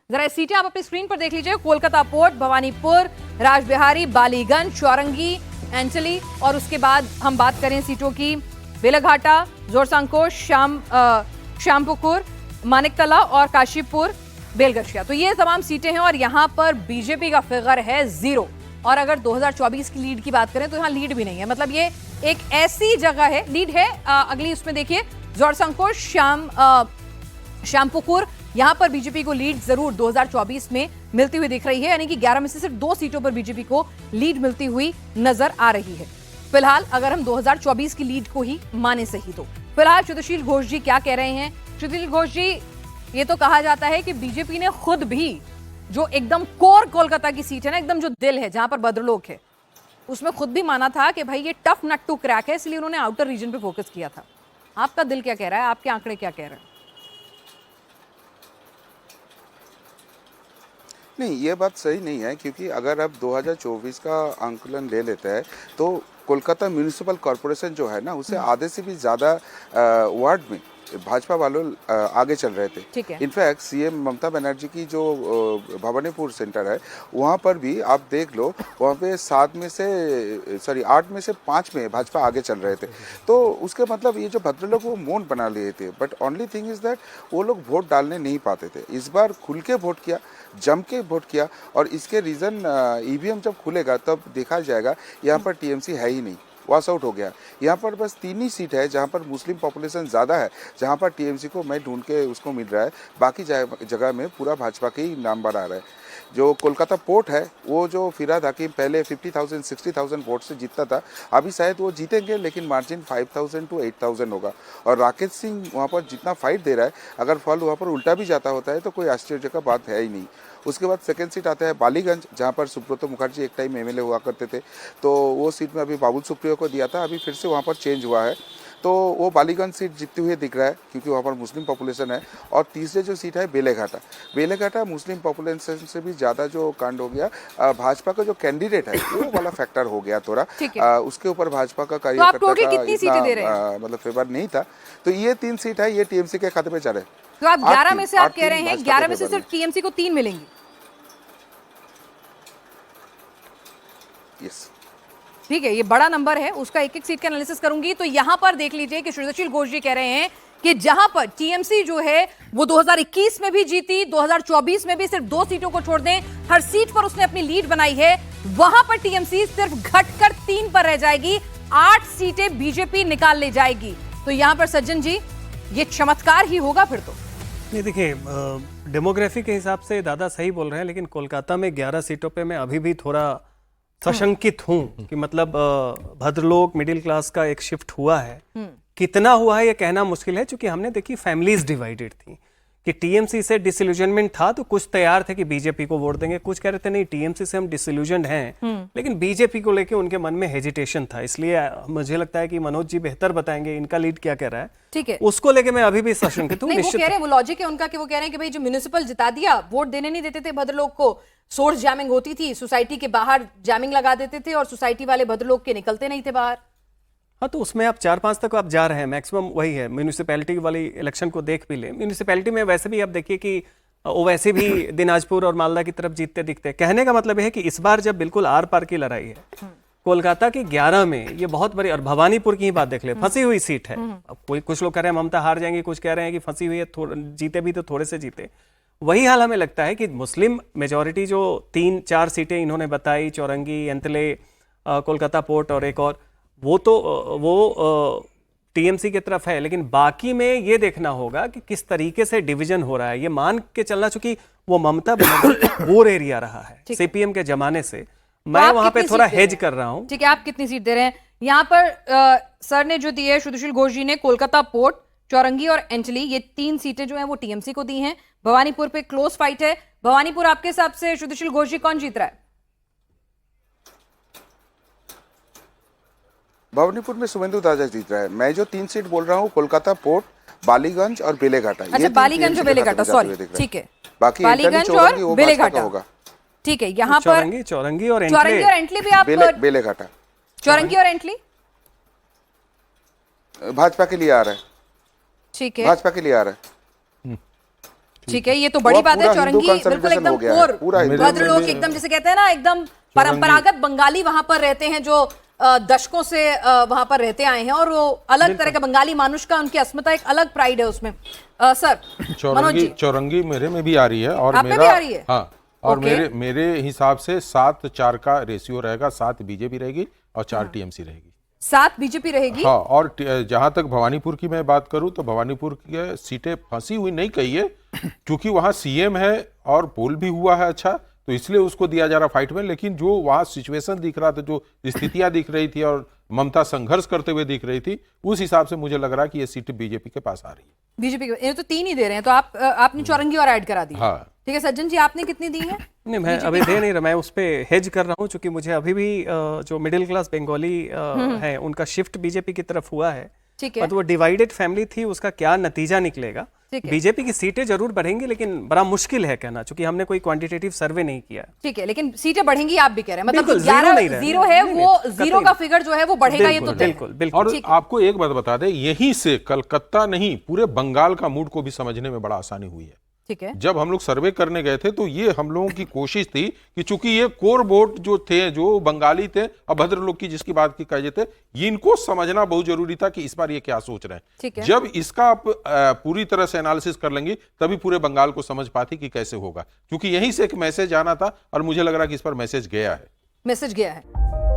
जरा सीटें आप अपनी स्क्रीन पर देख लीजिए। कोलकाता पोर्ट, भवानीपुर, राजबिहारी, बालीगंज, चौरंगी, एंटली और उसके बाद हम बात करें सीटों की, बेलाघाटा, जोरसंकोट, श्यामपुकुर, मानिकतला और काशीपुर, बेलगछिया। तो ये तमाम सीटें हैं और यहां पर बीजेपी का फिगर है 0। और अगर 2024 की लीड की बात करें तो यहां लीड भी नहीं है। मतलब ये एक ऐसी जगह है, लीड है अगली उसमें देखिए जोरसंकोट, श्यामपुकुर, यहां पर बीजेपी को लीड जरूर 2024 में मिलती हुई दिख रही है। यानी कि 11 में से सिर्फ 2 सीटों पर बीजेपी को लीड मिलती हुई नजर आ रही है फिलहाल, अगर हम 2024 की लीड को ही माने सही तो। फिलहाल क्षितिशील घोष जी क्या कह रहे हैं? क्षितिशील घोष जी, ये तो कहा जाता है कि बीजेपी ने खुद भी जो एकदम कोर कोलकाता की सीट है ना, एकदम जो दिल है जहां पर भद्रलोक है, उसमें खुद भी माना था कि भाई ये टफ नट टू क्रैक है, इसलिए उन्होंने आउटर रीजन पे फोकस किया था। आपका दिल क्या कह रहा है? आपके आंकड़े क्या कह रहे हैं? नहीं, ये बात सही नहीं है, क्योंकि अगर आप 2024 का आंकलन ले लेते हैं तो कोलकाता म्यूनिसिपल कॉरपोरेशन जो है ना, उसे आधे से भी ज़्यादा वार्ड में भाजपा वालों आगे चल रहे थे। इनफैक्ट सीएम ममता बनर्जी की जो भवानीपुर सेंटर है, वहाँ पर भी आप देख लो, वहाँ पे 8 में से 5 में भाजपा आगे चल रहे थे। तो उसके मतलब ये जो भद्रलोक वो मौन बना लिए थे, but only thing is that वो लोग वोट डालने नहीं पाते थे। इस बार खुल के वोट किया, जम के वोट किया, और इसके रीज़न ईवीएम जब खुलेगा तब देखा जाएगा। यहाँ पर टीएमसी है ही नहीं, वॉश आउट हो गया। यहाँ पर बस 3 ही सीट है जहाँ पर मुस्लिम पॉपुलेशन ज़्यादा है, जहाँ पर टीएमसी को मैं ढूंढ के उसको मिल रहा है। बाकी जगह में पूरा भाजपा के ही नाम बना रहा है। जो कोलकाता पोर्ट है, वो जो फिराद हकीम पहले 50,000 60,000 वोट से जीतता था, अभी शायद वो जीतेंगे, लेकिन मार्जिन 5,000 to 8,000 होगा। और राकेश सिंह वहाँ पर जितना फाइट दे रहा है, अगर फल वहाँ पर उल्टा भी जाता होता है तो कोई आश्चर्य का बात है ही नहीं। उसके बाद सेकंड सीट आता है बालीगंज, जहाँ पर सुब्रतो मुखर्जी एक टाइम एमएलए हुआ करते थे। तो वो सीट में अभी बाबुल सुप्रियो को दिया था, अभी फिर से वहाँ पर चेंज हुआ है। तो वो बालीगंज सीट जीतते हुए दिख रहा है, क्योंकि वहाँ पर मुस्लिम पॉपुलेशन है। और तीसरे जो सीट है बेलेघाटा मुस्लिम पॉपुलेशन से भी ज़्यादा जो कांड हो गया। भाजपा का जो कैंडिडेट है वो वाला फैक्टर हो गया थोड़ा, उसके ऊपर भाजपा का कार्यकर्ता का मतलब फेवर नहीं था। तो ये 3 सीट है, ये टीएमसी के खाते में जा रहे हैं। तो आप 11 में से आप कह रहे हैं 11 में से सिर्फ टीएमसी को 3 मिलेंगी? यस, ठीक है, ये बड़ा नंबर है, उसका एक एक सीट का एनालिसिस करूंगी। तो यहां पर देख लीजिए कि क्षितिशील घोष जी कह रहे हैं कि जहां पर टीएमसी जो है वो 2021 में भी जीती, 2024 में भी सिर्फ 2 सीटों को छोड़ दें हर सीट पर उसने अपनी लीड बनाई है, वहां पर टीएमसी सिर्फ घटकर 3 पर रह जाएगी, 8 सीटें बीजेपी निकाल ले जाएगी। तो यहां पर सज्जन जी, ये चमत्कार ही होगा फिर तो। नहीं, देखिए, डेमोग्राफी के हिसाब से दादा सही बोल रहे हैं, लेकिन कोलकाता में 11 सीटों पे मैं अभी भी थोड़ा सशंकित हूं कि मतलब भद्रलोक मिडिल क्लास का एक शिफ्ट हुआ है। कितना हुआ है ये कहना मुश्किल है, क्योंकि हमने देखी फैमिलीज डिवाइडेड थी कि टीएमसी से डिसइल्यूजनमेंट था, तो कुछ तैयार थे कि बीजेपी को वोट देंगे, कुछ कह रहे थे नहीं टीएमसी से हम डिसइल्यूजनड हैं, लेकिन बीजेपी को लेके उनके मन में हेजिटेशन था। इसलिए मुझे लगता है कि मनोज जी बेहतर बताएंगे इनका लीड क्या कह रहा है। ठीक है, उसको लेके मैं अभी भी सशंकित हूँ। वो कह रहे हैं, वो लॉजिक है उनका कि वो कह रहे हैं कि भाई जो म्युनिसिपल जिता दिया, वोट देने नहीं देते थे भद्रलोक को, सोर्स जैमिंग होती थी, सोसाइटी के बाहर जैमिंग लगा देते थे और सोसाइटी वाले भद्रलोक के निकलते नहीं थे बाहर। हाँ, तो उसमें आप 4-5 तक आप जा रहे हैं, मैक्सिमम वही है। म्यूनिसिपैलिटी वाली इलेक्शन को देख भी ले, म्यूनिसिपैलिटी में वैसे भी आप देखिए कि वो वैसे भी दिनाजपुर और मालदा की तरफ जीतते दिखते हैं। कहने का मतलब है कि इस बार जब बिल्कुल आर पार की लड़ाई है, कोलकाता की 11 में ये बहुत बड़ी, और भवानीपुर की ही बात देख ले, फंसी हुई सीट है। अब कुछ लोग कह रहे हैं ममता हार जाएंगी, कुछ कह रहे हैं कि फंसी हुई है, जीते भी तो थोड़े से जीते। वही हाल हमें लगता है कि मुस्लिम मेजॉरिटी जो 3-4 सीटें इन्होंने बताई, चौरंगी, एंतले, कोलकाता पोर्ट और एक और, वो टीएमसी की तरफ है। लेकिन बाकी में ये देखना होगा कि किस तरीके से डिवीजन हो रहा है। ये मान के चलना, चूंकि वो ममता बनर्जी वोर एरिया रहा है सीपीएम के जमाने से, मैं वहां पे थोड़ा हेज कर रहा हूं। ठीक है, आप कितनी सीट दे रहे हैं? यहाँ पर सर ने जो दी है, क्षितिशील घोष जी ने, कोलकाता पोर्ट, चौरंगी और एंटली, ये 3 सीटें जो हैं वो टीएमसी को दी हैं। भवानीपुर पे क्लोज फाइट है। भवानीपुर आपके हिसाब से क्षितिशील घोष जी कौन जीत रहा है? भवानीपुर में शुभेंदु दादा जीत रहा है। मैं जो 3 सीट बोल रहा हूँ, कोलकाता पोर्ट, बालीगंज और बेलेघाटा। अच्छा, बालीगंज और बेलेघाटा, सॉरी, ठीक है, बाकी बालीगंज और बेलेघाटा होगा। ठीक है, यहाँ पर चौरंगी और एंटली भी आप, बेलेघाटा, चौरंगी और एंटली भाजपा के लिए आ रहा है। ठीक है, भाजपा के लिए आ रहा है। ठीक है, ये तो बड़ी वो बात है। पूरा हिंदू चौरंगी बिल्कुल consolidation एकदम हो गया है, कोर पूरा हिंदू भद्रलोक, एकदम जिसे कहते हैं ना, एकदम परंपरागत बंगाली वहां पर रहते हैं, जो दशकों से वहां पर रहते आए हैं, और वो अलग तरह का बंगाली मानुष का, उनकी अस्मिता, एक अलग प्राइड है उसमें। सर मनोज जी, चौरंगी मेरे में भी आ रही है और आप में मेरा भी आ रही है? हाँ, और ओके। मेरे हिसाब से 7-4 का रेशियो रहेगा। 7 बीजेपी रहेगी और 4 टीएमसी रहेगी। 7 बीजेपी रहेगी। हाँ, और जहां तक भवानीपुर की मैं बात करूं तो भवानीपुर की सीटें फंसी हुई नहीं कही है, क्योंकि वहां सीएम है और पोल भी हुआ है अच्छा, तो इसलिए उसको दिया जा रहा फाइट में। लेकिन जो वहां सिचुएशन दिख रहा था, जो स्थितियां दिख रही थी और ममता संघर्ष करते हुए दिख रही थी, उस हिसाब से मुझे लग रहा है कि ये सीट बीजेपी के पास आ रही है। बीजेपी ये तो 3 ही दे रहे हैं, तो आपने चौरंगी और ऐड करा दी। हाँ। ठीक है सज्जन जी, आपने कितनी दी है? नहीं, मैं अभी दे नहीं रहा, मैं उस पर हेज कर रहा हूँ, क्योंकि मुझे अभी भी जो मिडिल क्लास बंगाली है उनका शिफ्ट बीजेपी की तरफ हुआ है। ठीक है। और वो डिवाइडेड फैमिली थी, उसका क्या नतीजा निकलेगा। ठीक है। बीजेपी की सीटें जरूर बढ़ेंगी, लेकिन बड़ा मुश्किल है कहना, क्योंकि हमने कोई क्वांटिटेटिव सर्वे नहीं किया। ठीक है, लेकिन सीटें बढ़ेंगी आप भी कह रहे हैं, मतलब बिल्कुल, 11 नहीं रहे। जीरो है, नहीं, वो नहीं, जीरो का फिगर जो है वो बढ़ेगा, ये तो तय है। बिल्कुल बिल्कुल। और आपको एक बात बता दें, यहीं से कलकत्ता नहीं, पूरे बंगाल का मूड को भी समझने में बड़ा आसानी हुई है। ठीक है। जब हम लोग सर्वे करने गए थे तो ये हम लोगों की कोशिश थी कि चूंकि ये कोर वोट जो थे, जो बंगाली थे, अभद्र लोग की जिसकी बात की कहे थे, इनको समझना बहुत जरूरी था कि इस बार ये क्या सोच रहे ठीक हैं। है। जब इसका आप पूरी तरह से एनालिसिस कर लेंगी, तभी पूरे बंगाल को समझ पाती कि कैसे होगा, क्योंकि यहीं से एक मैसेज आना था और मुझे लग रहा है कि इस पर मैसेज गया है। मैसेज गया है।